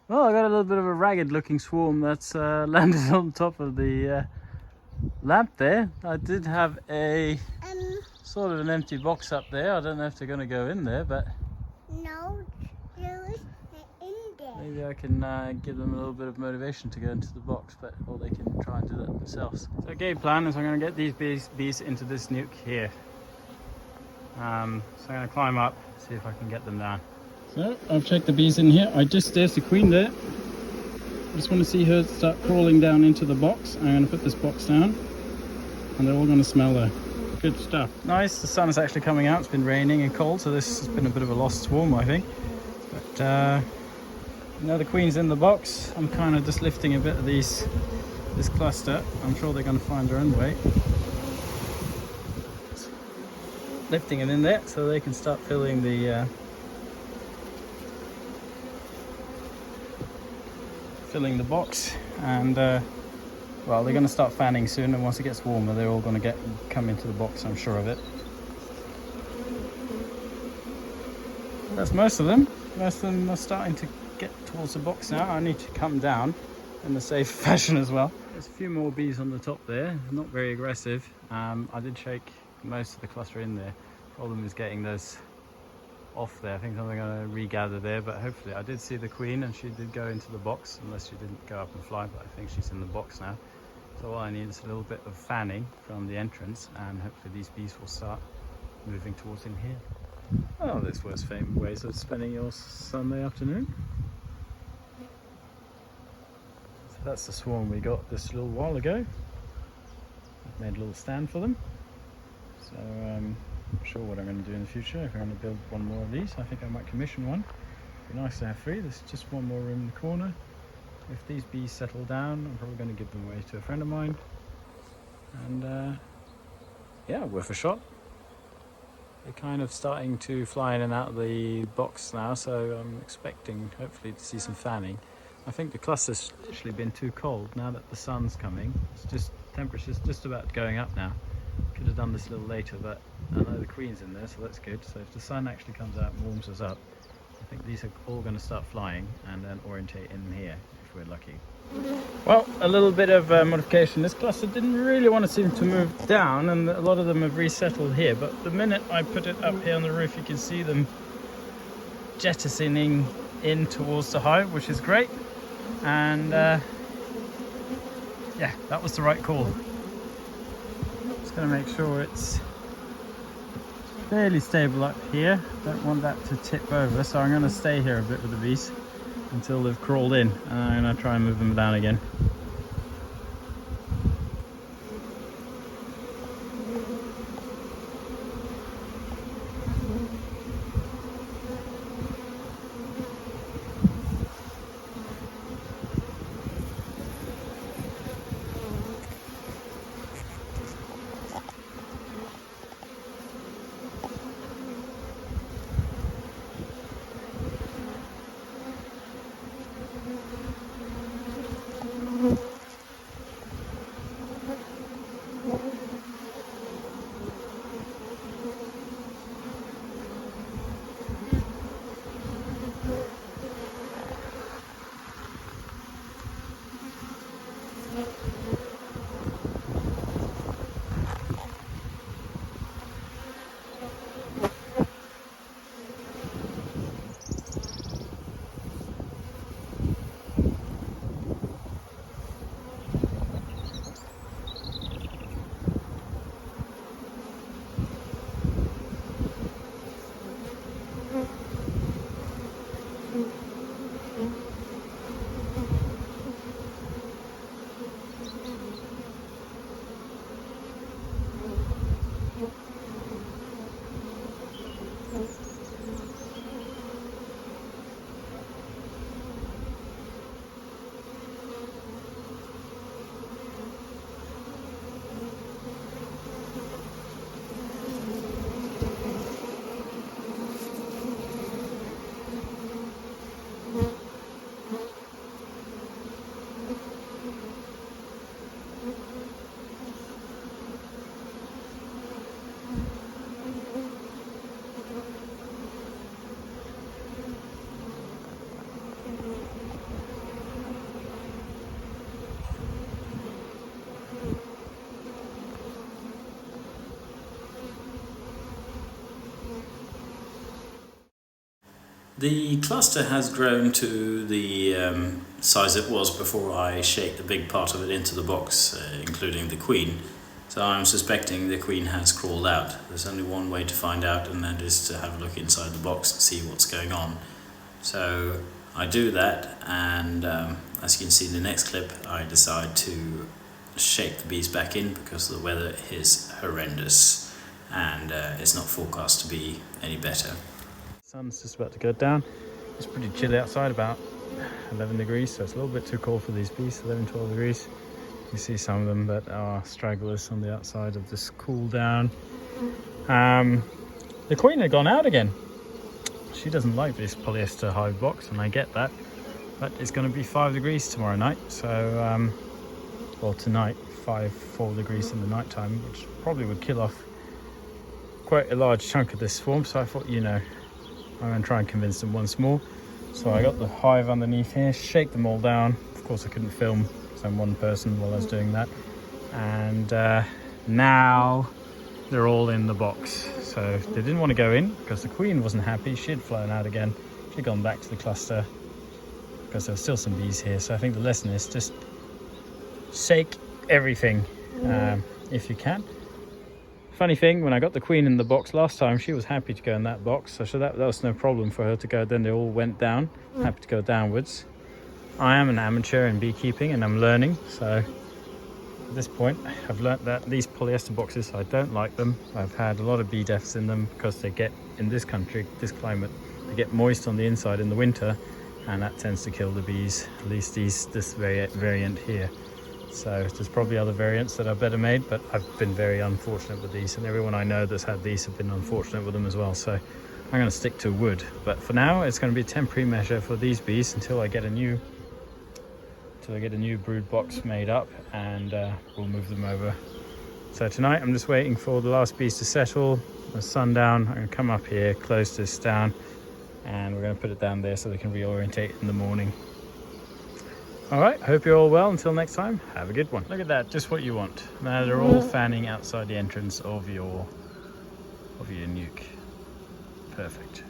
Well, I got a little bit of a ragged looking swarm that's landed on top of the lamp there. I did have a sort of an empty box up there. I don't know if they're going to go in there, but No, there is in there. maybe I can give them a little bit of motivation to go into the box, or they can try and do that themselves. So game plan is I'm going to get these bees into this nuke here. So I'm going to climb up, see if I can get them down. So I've checked the bees in here. There's the queen there. I just want to see her start crawling down into the box. I'm going to put this box down and they're all going to smell there. Good stuff. Nice, the sun is actually coming out. It's been raining and cold, so this has been a bit of a lost swarm, I think. But now the queen's in the box. I'm kind of just lifting a bit of this cluster. I'm sure they're going to find their own way. Lifting it in there so they can start filling the box, and well, they're going to start fanning soon, and once it gets warmer they're all going to come into the box, I'm sure of it. That's most of them. Most of them are starting to get towards the box now. I need to come down in a safe fashion as well. There's a few more bees on the top there, not very aggressive. I did shake most of the cluster in there. Problem is getting those off there. I think I'm going to regather there, but hopefully I did see the queen and she did go into the box, unless she didn't go up and fly, but I think she's in the box now. So all I need is a little bit of fanning from the entrance, and hopefully these bees will start moving towards in here. Oh, this was famous ways of spending your Sunday afternoon. So that's the swarm we got this little while ago. I've made a little stand for them. So I'm not sure what I'm going to do in the future. If I'm going to build one more of these, I think I might commission one. It'd be nice to have 3. There's just one more room in the corner. If these bees settle down, I'm probably going to give them away to a friend of mine. And yeah, worth a shot. They're kind of starting to fly in and out of the box now, so I'm expecting hopefully to see some fanning. I think the cluster's literally been too cold now that the sun's coming. Temperature's just about going up now. Could have done this a little later, but I know the queen's in there, so that's good. So if the sun actually comes out and warms us up, I think these are all going to start flying and then orientate in here if we're lucky. Well, a little bit of modification. This cluster didn't really want to seem to move down, and a lot of them have resettled here, but the minute I put it up here on the roof, you can see them jettisoning in towards the hive, which is great. And yeah, that was the right call. Just going to make sure it's fairly stable up here. Don't want that to tip over, so I'm going to stay here a bit with the bees until they've crawled in, and I'm going to try and move them down again. The cluster has grown to the size it was before I shaped the big part of it into the box, including the queen. So I'm suspecting the queen has crawled out. There's only one way to find out, and that is to have a look inside the box and see what's going on. So I do that, and as you can see in the next clip, I decide to shape the bees back in because the weather is horrendous and it's not forecast to be any better. Sun's just about to go down. It's pretty chilly outside, about 11 degrees, so it's a little bit too cold for these bees. 11, 12 degrees. You see some of them that are stragglers on the outside of this cool down. The queen had gone out again. She doesn't like this polyester hive box, and I get that, but it's going to be 5 degrees tomorrow night, so well, tonight 4 degrees in the night time, which probably would kill off quite a large chunk of this swarm. So I thought, you know, I'm going to try and convince them once more. So I got the hive underneath here, shake them all down. Of course I couldn't film because I'm one person while I was doing that, and now they're all in the box. So they didn't want to go in because the queen wasn't happy. She'd flown out again. She'd gone back to the cluster because there were still some bees here. So I think the lesson is just shake everything if you can. Funny thing, when I got the queen in the box last time, she was happy to go in that box, so that was no problem for her to go. Then they all went down, happy to go downwards. I am an amateur in beekeeping and I'm learning, so at this point I've learnt that these polyester boxes, I don't like them. I've had a lot of bee deaths in them because they get, in this country, this climate, they get moist on the inside in the winter, and that tends to kill the bees, at least this variant here. So there's probably other variants that are better made, but I've been very unfortunate with these, and everyone I know that's had these have been unfortunate with them as well. So I'm going to stick to wood, but for now it's going to be a temporary measure for these bees until I get a new brood box made up, and we'll move them over. So tonight I'm just waiting for the last bees to settle, the sundown. I'm going to come up here, close this down, and we're going to put it down there so they can reorientate in the morning. All right, hope you're all well. Until next time, have a good one. Look at that, just what you want. Now they're all fanning outside the entrance of your nuke. Perfect.